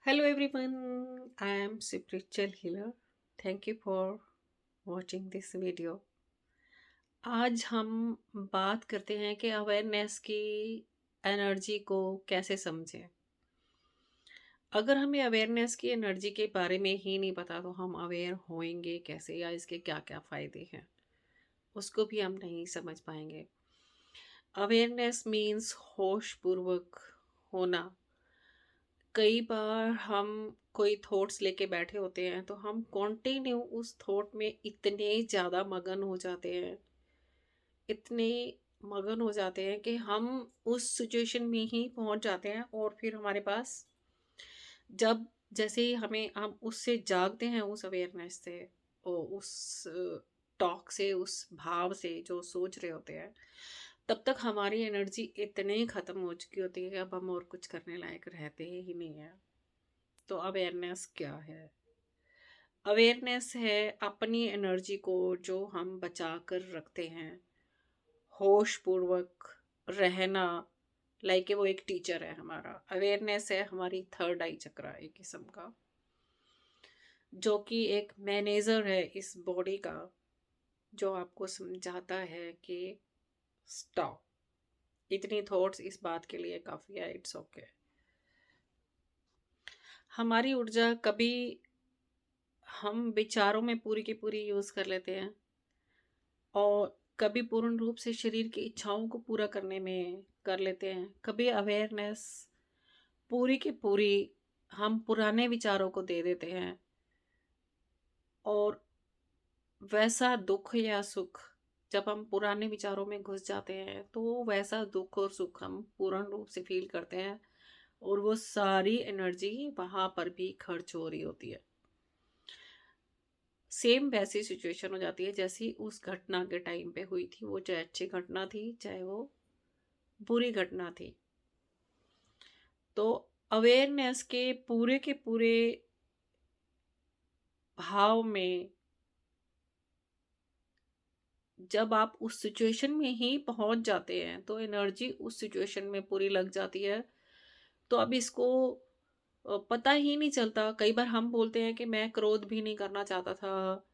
Hello everyone, I am spiritual healer. Thank you for watching this video. आज हम बात करते हैं कि अवेयरनेस की एनर्जी को कैसे समझें। अगर हमें अवेयरनेस की एनर्जी के बारे में ही नहीं पता तो हम अवेयर होएंगे कैसे या इसके क्या क्या फ़ायदे हैं उसको भी हम नहीं समझ पाएंगे। अवेयरनेस मीन्स होशपूर्वक होना। कई बार हम कोई थॉट्स लेके बैठे होते हैं तो हम कंटिन्यू उस थॉट में इतने ज़्यादा मगन हो जाते हैं, इतने मगन हो जाते हैं कि हम उस सिचुएशन में ही पहुंच जाते हैं और फिर हमारे पास जब जैसे ही हम उससे जागते हैं उस अवेयरनेस से और उस टॉक से उस भाव से जो सोच रहे होते हैं, तब तक हमारी एनर्जी इतनी ख़त्म हो चुकी होती है कि अब हम और कुछ करने लायक रहते ही नहीं है। तो अवेयरनेस क्या है? अवेयरनेस है अपनी एनर्जी को जो हम बचा कर रखते हैं, होश पूर्वक रहना। लाइक वो एक टीचर है हमारा। अवेयरनेस है हमारी थर्ड आई चक्रा एक किस्म का, जो कि एक मैनेजर है इस बॉडी का, जो आपको समझाता है कि स्टॉप, इतनी थॉट्स इस बात के लिए काफ़ी है, इट्स ओके। हमारी ऊर्जा कभी हम विचारों में पूरी की पूरी यूज़ कर लेते हैं और कभी पूर्ण रूप से शरीर की इच्छाओं को पूरा करने में कर लेते हैं। कभी अवेयरनेस पूरी की पूरी हम पुराने विचारों को दे देते हैं और वैसा दुख या सुख, जब हम पुराने विचारों में घुस जाते हैं तो वैसा दुख और सुख हम पूर्ण रूप से फील करते हैं और वो सारी एनर्जी वहाँ पर भी खर्च हो रही होती है। सेम वैसी सिचुएशन हो जाती है जैसी उस घटना के टाइम पे हुई थी। वो चाहे अच्छी घटना थी चाहे वो बुरी घटना थी। तो अवेयरनेस के पूरे भाव में जब आप उस सिचुएशन में ही पहुंच जाते हैं तो एनर्जी उस सिचुएशन में पूरी लग जाती है। तो अब इसको पता ही नहीं चलता। कई बार हम बोलते हैं कि मैं क्रोध भी नहीं करना चाहता था,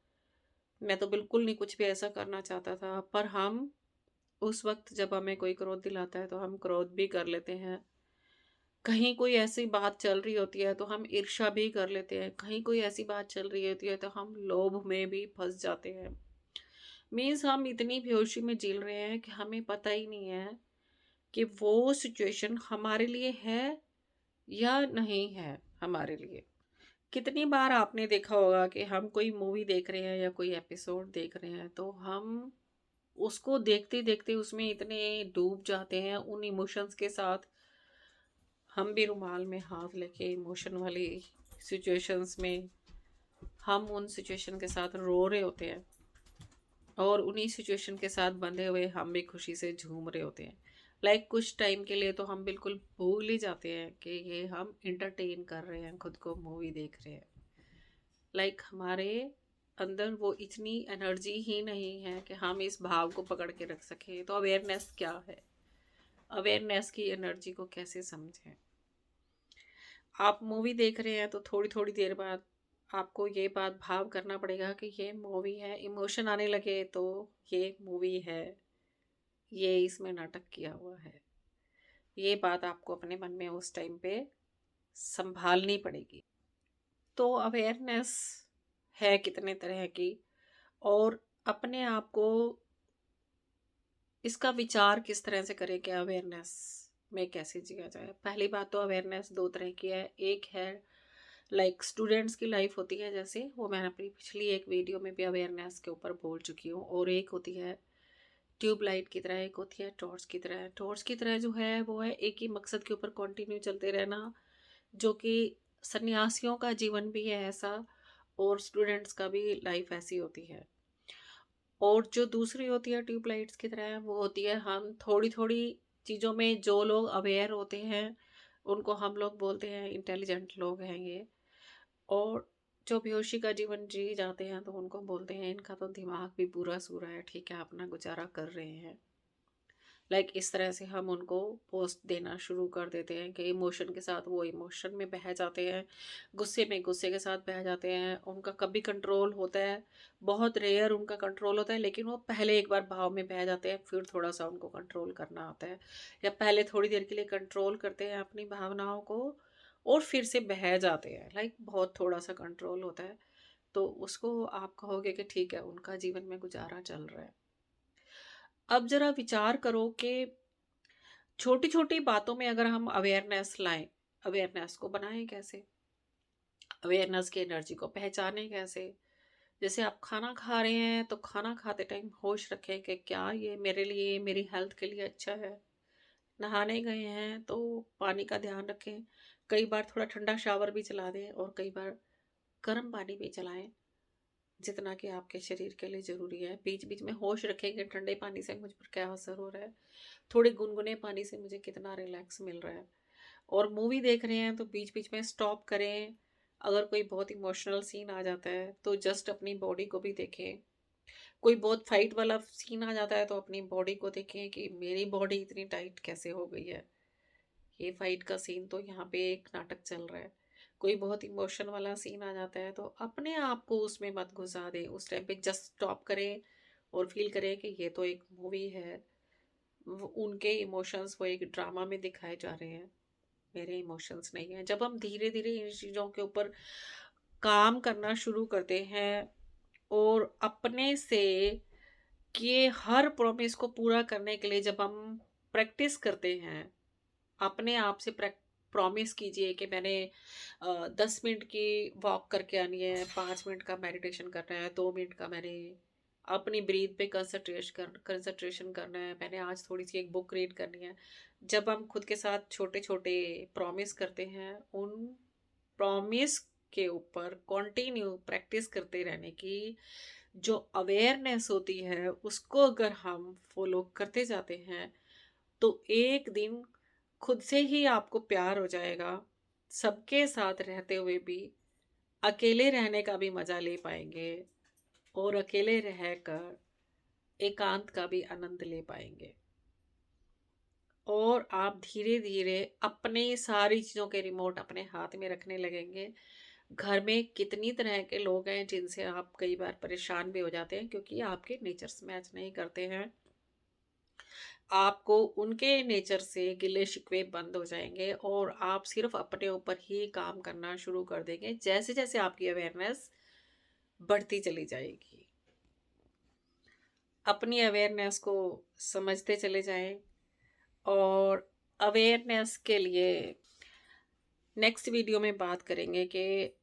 मैं तो बिल्कुल नहीं कुछ भी ऐसा करना चाहता था, पर हम उस वक्त जब हमें कोई क्रोध दिलाता है तो हम क्रोध भी कर लेते हैं। कहीं कोई ऐसी बात चल रही होती है तो हम ईर्ष्या भी कर लेते हैं। कहीं कोई ऐसी बात चल रही होती है तो हम लोभ में भी फंस जाते हैं। मीन्स हम इतनी बेहोशी में झील रहे हैं कि हमें पता ही नहीं है कि वो सिचुएशन हमारे लिए है या नहीं है हमारे लिए। कितनी बार आपने देखा होगा कि हम कोई मूवी देख रहे हैं या कोई एपिसोड देख रहे हैं तो हम उसको देखते देखते उसमें इतने डूब जाते हैं उन इमोशंस के साथ। हम भी रुमाल में हाथ लेके इमोशन वाली सिचुएशंस में हम उन सिचुएशन के साथ रो रहे होते हैं और उन्हीं सिचुएशन के साथ बंधे हुए हम भी खुशी से झूम रहे होते हैं। लाइक कुछ टाइम के लिए तो हम बिल्कुल भूल ही जाते हैं कि ये हम इंटरटेन कर रहे हैं, खुद को मूवी देख रहे हैं। लाइक हमारे अंदर वो इतनी एनर्जी ही नहीं है कि हम इस भाव को पकड़ के रख सकें। तो अवेयरनेस क्या है? अवेयरनेस की एनर्जी को कैसे समझें? आप मूवी देख रहे हैं तो थोड़ी थोड़ी देर बाद आपको ये बात भाव करना पड़ेगा कि ये मूवी है। इमोशन आने लगे तो ये मूवी है, ये इसमें नाटक किया हुआ है। ये बात आपको अपने मन में उस टाइम पे संभालनी पड़ेगी। तो अवेयरनेस है कितने तरह की और अपने आप को इसका विचार किस तरह से करें कि अवेयरनेस में कैसे जिया जाए। पहली बात तो अवेयरनेस दो तरह की है। एक है लाइक स्टूडेंट्स की लाइफ होती है, जैसे वो मैंने अपनी पिछली एक वीडियो में भी अवेयरनेस के ऊपर बोल चुकी हूँ। और एक होती है ट्यूबलाइट की तरह, एक होती है टॉर्च की तरह। टॉर्च की तरह जो है वो है एक ही मकसद के ऊपर कंटिन्यू चलते रहना, जो कि सन्यासियों का जीवन भी है ऐसा और स्टूडेंट्स का भी लाइफ ऐसी होती है। और जो दूसरी होती है ट्यूबलाइट्स की तरह, वो होती है हम थोड़ी थोड़ी चीज़ों में जो लोग अवेयर होते हैं उनको हम लोग बोलते हैं इंटेलिजेंट लोग हैं ये। और जो बेहोशी का जीवन जी जाते हैं तो उनको बोलते हैं इनका तो दिमाग भी पूरा सूरा है, ठीक है अपना गुजारा कर रहे हैं। लाइक इस तरह से हम उनको पोस्ट देना शुरू कर देते हैं कि इमोशन के साथ वो इमोशन में बह जाते हैं, गुस्से में गुस्से के साथ बह जाते हैं। उनका कभी कंट्रोल होता है, बहुत रेयर उनका कंट्रोल होता है, लेकिन वो पहले एक बार भाव में बह जाते हैं, फिर थोड़ा सा उनको कंट्रोल करना आता है, या पहले थोड़ी देर के लिए कंट्रोल करते हैं अपनी भावनाओं को और फिर से बह जाते हैं, लाइक बहुत थोड़ा सा कंट्रोल होता है। तो उसको आप कहोगे कि ठीक है, उनका जीवन में गुजारा चल रहा है। अब ज़रा विचार करो कि छोटी-छोटी बातों में अगर हम अवेयरनेस लाएँ, अवेयरनेस को बनाएँ कैसे? अवेयरनेस की एनर्जी को पहचानें कैसे? जैसे आप खाना खा रहे हैं, तो खाना खाते टाइम होश रखें कि क्या ये मेरे लिए, मेरी हेल्थ के लिए अच्छा है? नहाने गए हैं, तो पानी का ध्यान रखें। कई बार थोड़ा ठंडा शावर भी चला दें और कई बार गर्म पानी भी चलाएँ। जितना कि आपके शरीर के लिए ज़रूरी है। बीच-बीच में होश रखें कि ठंडे पानी से मुझ पर क्या असर हो रहा है, थोड़े गुनगुने पानी से मुझे कितना रिलैक्स मिल रहा है। और मूवी देख रहे हैं तो बीच-बीच में स्टॉप करें। अगर कोई बहुत इमोशनल सीन आ जाता है तो जस्ट अपनी बॉडी को भी देखें। कोई बहुत फाइट वाला सीन आ जाता है तो अपनी बॉडी को देखें कि मेरी बॉडी इतनी टाइट कैसे हो गई है। ये फाइट का सीन तो यहाँ पे एक नाटक चल रहा है। कोई बहुत इमोशन वाला सीन आ जाता है तो अपने आप को उसमें मत घुसा दें। उस टाइम पे जस्ट स्टॉप करें और फील करें कि ये तो एक मूवी है। उनके इमोशंस वो एक ड्रामा में दिखाए जा रहे हैं, मेरे इमोशंस नहीं है। जब हम धीरे धीरे इन चीज़ों के ऊपर काम करना शुरू करते हैं और अपने से किए हर प्रॉमिस को पूरा करने के लिए जब हम प्रैक्टिस करते हैं, अपने आप से प्रॉमिस कीजिए कि मैंने 10 मिनट की वॉक करके आनी है, 5 मिनट का मेडिटेशन करना है, 2 मिनट का मैंने अपनी ब्रीथ पे कंसंट्रेशन करना है, मैंने आज थोड़ी सी एक बुक रीड करनी है। जब हम खुद के साथ छोटे छोटे प्रॉमिस करते हैं, उन प्रॉमिस के ऊपर कंटिन्यू प्रैक्टिस करते रहने की जो अवेयरनेस होती है, उसको अगर हम फॉलो करते जाते हैं तो एक दिन खुद से ही आपको प्यार हो जाएगा। सबके साथ रहते हुए भी अकेले रहने का भी मज़ा ले पाएँगे और अकेले रहकर एकांत का भी आनंद ले पाएँगे। और आप धीरे-धीरे अपने सारी चीज़ों के रिमोट अपने हाथ में रखने लगेंगे। घर में कितनी तरह के लोग हैं जिनसे आप कई बार परेशान भी हो जाते हैं क्योंकि आपके नेचर्स मैच नहीं करते हैं। आपको उनके नेचर से गिले-शिकवे बंद हो जाएँगे और आप सिर्फ़ अपने ऊपर ही काम करना शुरू कर देंगे, जैसे-जैसे आपकी अवेयरनेस बढ़ती चली जाएगी। अपनी अवेयरनेस को समझते चले जाएँ और अवेयरनेस के लिए नेक्स्ट वीडियो में बात करेंगे कि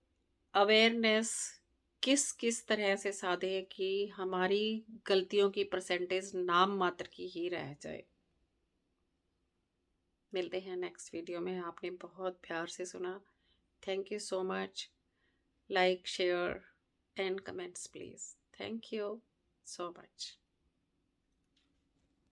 अवेयरनेस किस-किस तरह से साधें कि हमारी गलतियों की परसेंटेज नाम मात्र की ही रह जाए। मिलते हैं नेक्स्ट वीडियो में। आपने बहुत प्यार से सुना। Thank you so much. Like, share and comments please. Thank you so much.